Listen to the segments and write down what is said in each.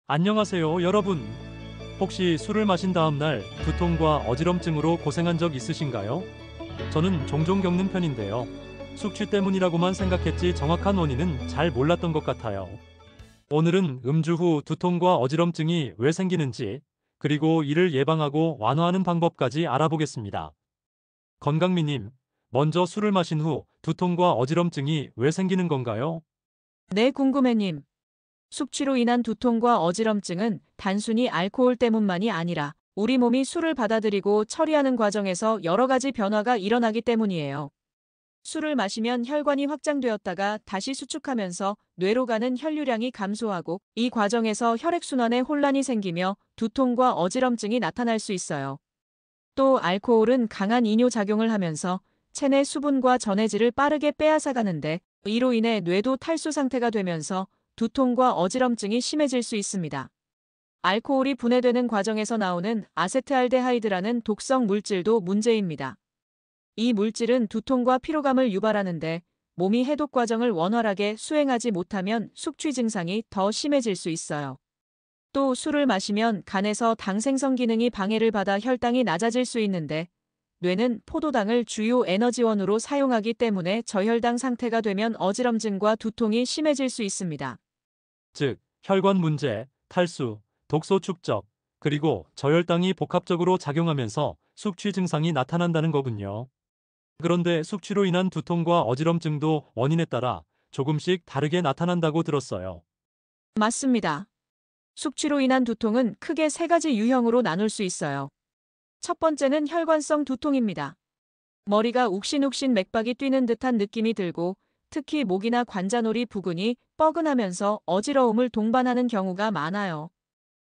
안녕하세요, 여러분. 혹시 술을 마신 다음 날 두통과 어지럼증으로 고생한 적 있으신가요? 저는 종종 겪는 편인데요. 숙취 때문이라고만 생각했지 정확한 원인은 잘 몰랐던 것 같아요. 오늘은 음주 후 두통과 어지럼증이 왜 생기는지, 그리고 이를 예방하고 완화하는 방법까지 알아보겠습니다. 건강미님, 먼저 술을 마신 후 두통과 어지럼증이 왜 생기는 건가요? 네, 궁금해님. 숙취로 인한 두통과 어지럼증은 단순히 알코올 때문만이 아니라 우리 몸이 술을 받아들이고 처리하는 과정에서 여러 가지 변화가 일어나기 때문이에요. 술을 마시면 혈관이 확장되었다가 다시 수축하면서 뇌로 가는 혈류량이 감소하고 이 과정에서 혈액순환에 혼란이 생기며 두통과 어지럼증이 나타날 수 있어요. 또 알코올은 강한 이뇨작용을 하면서 체내 수분과 전해질을 빠르게 빼앗아가는데 이로 인해 뇌도 탈수 상태가 되면서 두통과 어지럼증이 심해질 수 있습니다. 알코올이 분해되는 과정에서 나오는 아세트알데하이드라는 독성 물질도 문제입니다. 이 물질은 두통과 피로감을 유발하는데 몸이 해독 과정을 원활하게 수행하지 못하면 숙취 증상이 더 심해질 수 있어요. 또 술을 마시면 간에서 당 생성 기능이 방해를 받아 혈당이 낮아질 수 있는데 뇌는 포도당을 주요 에너지원으로 사용하기 때문에 저혈당 상태가 되면 어지럼증과 두통이 심해질 수 있습니다. 즉, 혈관 문제, 탈수, 독소 축적, 그리고 저혈당이 복합적으로 작용하면서 숙취 증상이 나타난다는 거군요. 그런데 숙취로 인한 두통과 어지럼증도 원인에 따라 조금씩 다르게 나타난다고 들었어요. 맞습니다. 숙취로 인한 두통은 크게 세 가지 유형으로 나눌 수 있어요. 첫 번째는 혈관성 두통입니다. 머리가 욱신욱신 맥박이 뛰는 듯한 느낌이 들고 특히 목이나 관자놀이 부근이 뻐근하면서 어지러움을 동반하는 경우가 많아요.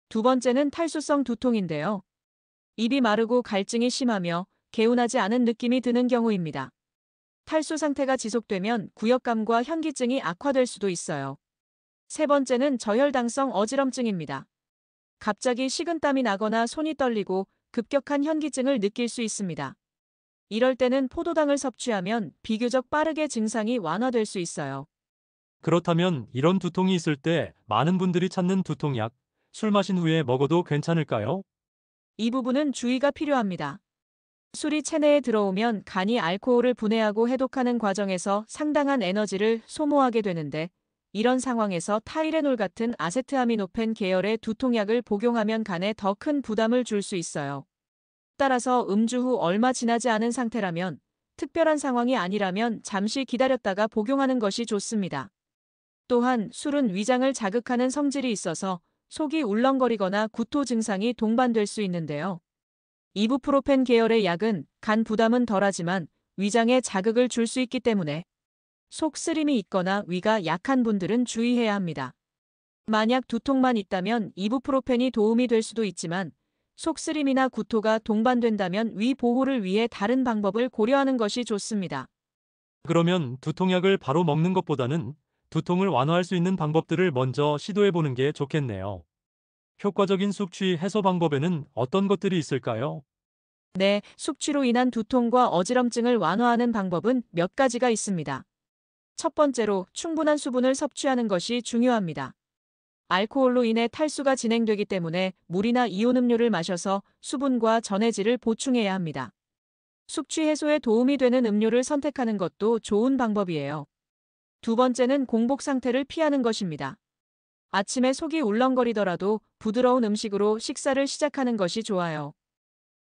두 번째는 탈수성 두통인데요. 입이 마르고 갈증이 심하며 개운하지 않은 느낌이 드는 경우입니다. 탈수 상태가 지속되면 구역감과 현기증이 악화될 수도 있어요. 세 번째는 저혈당성 어지럼증입니다. 갑자기 식은땀이 나거나 손이 떨리고 급격한 현기증을 느낄 수 있습니다. 이럴 때는 포도당을 섭취하면 비교적 빠르게 증상이 완화될 수 있어요. 그렇다면 이런 두통이 있을 때 많은 분들이 찾는 두통약, 술 마신 후에 먹어도 괜찮을까요? 이 부분은 주의가 필요합니다. 술이 체내에 들어오면 간이 알코올을 분해하고 해독하는 과정에서 상당한 에너지를 소모하게 되는데 이런 상황에서 타이레놀 같은 아세트아미노펜 계열의 두통약을 복용하면 간에 더 큰 부담을 줄 수 있어요. 따라서 음주 후 얼마 지나지 않은 상태라면 특별한 상황이 아니라면 잠시 기다렸다가 복용하는 것이 좋습니다. 또한 술은 위장을 자극하는 성질이 있어서 속이 울렁거리거나 구토 증상이 동반될 수 있는데요. 이부프로펜 계열의 약은 간 부담은 덜하지만 위장에 자극을 줄 수 있기 때문에 속 쓰림이 있거나 위가 약한 분들은 주의해야 합니다. 만약 두통만 있다면 이부프로펜이 도움이 될 수도 있지만 속 쓰림이나 구토가 동반된다면 위 보호를 위해 다른 방법을 고려하는 것이 좋습니다. 그러면 두통약을 바로 먹는 것보다는 두통을 완화할 수 있는 방법들을 먼저 시도해 보는 게 좋겠네요. 효과적인 숙취 해소 방법에는 어떤 것들이 있을까요? 네, 숙취로 인한 두통과 어지럼증을 완화하는 방법은 몇 가지가 있습니다. 첫 번째로 충분한 수분을 섭취하는 것이 중요합니다. 알코올로 인해 탈수가 진행되기 때문에 물이나 이온 음료를 마셔서 수분과 전해질을 보충해야 합니다. 숙취 해소에 도움이 되는 음료를 선택하는 것도 좋은 방법이에요. 두 번째는 공복 상태를 피하는 것입니다. 아침에 속이 울렁거리더라도 부드러운 음식으로 식사를 시작하는 것이 좋아요.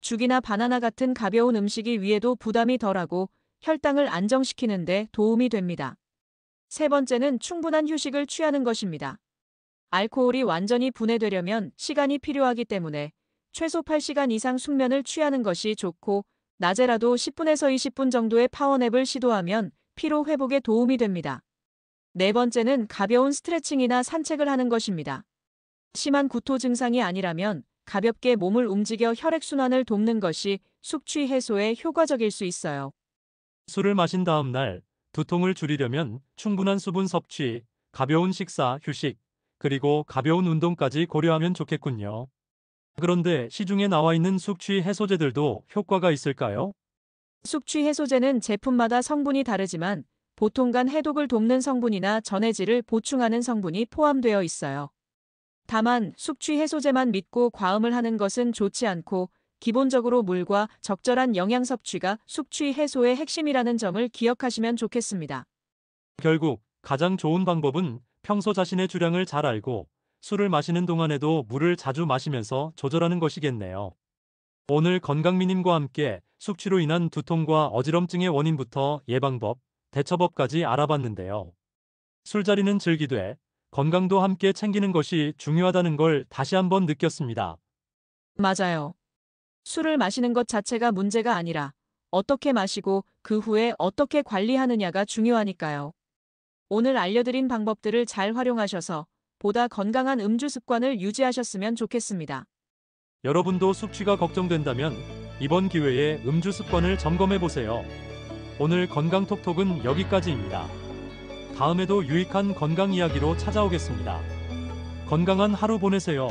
죽이나 바나나 같은 가벼운 음식이 위에도 부담이 덜하고 혈당을 안정시키는 데 도움이 됩니다. 세 번째는 충분한 휴식을 취하는 것입니다. 알코올이 완전히 분해되려면 시간이 필요하기 때문에 최소 8시간 이상 숙면을 취하는 것이 좋고 낮에라도 10분에서 20분 정도의 파워냅을 시도하면 피로 회복에 도움이 됩니다. 네 번째는 가벼운 스트레칭이나 산책을 하는 것입니다. 심한 구토 증상이 아니라면 가볍게 몸을 움직여 혈액순환을 돕는 것이 숙취 해소에 효과적일 수 있어요. 술을 마신 다음 날 두통을 줄이려면 충분한 수분 섭취, 가벼운 식사, 휴식, 그리고 가벼운 운동까지 고려하면 좋겠군요. 그런데 시중에 나와 있는 숙취 해소제들도 효과가 있을까요? 숙취 해소제는 제품마다 성분이 다르지만 보통 간 해독을 돕는 성분이나 전해질을 보충하는 성분이 포함되어 있어요. 다만 숙취 해소제만 믿고 과음을 하는 것은 좋지 않고 기본적으로 물과 적절한 영양 섭취가 숙취 해소의 핵심이라는 점을 기억하시면 좋겠습니다. 결국 가장 좋은 방법은 평소 자신의 주량을 잘 알고 술을 마시는 동안에도 물을 자주 마시면서 조절하는 것이겠네요. 오늘 건강미님과 함께 숙취로 인한 두통과 어지럼증의 원인부터 예방법, 대처법까지 알아봤는데요. 술자리는 즐기되 건강도 함께 챙기는 것이 중요하다는 걸 다시 한번 느꼈습니다. 맞아요. 술을 마시는 것 자체가 문제가 아니라 어떻게 마시고 그 후에 어떻게 관리하느냐가 중요하니까요. 오늘 알려드린 방법들을 잘 활용하셔서 보다 건강한 음주 습관을 유지하셨으면 좋겠습니다. 여러분도 숙취가 걱정된다면 이번 기회에 음주 습관을 점검해 보세요. 오늘 건강톡톡은 여기까지입니다. 다음에도 유익한 건강 이야기로 찾아오겠습니다. 건강한 하루 보내세요.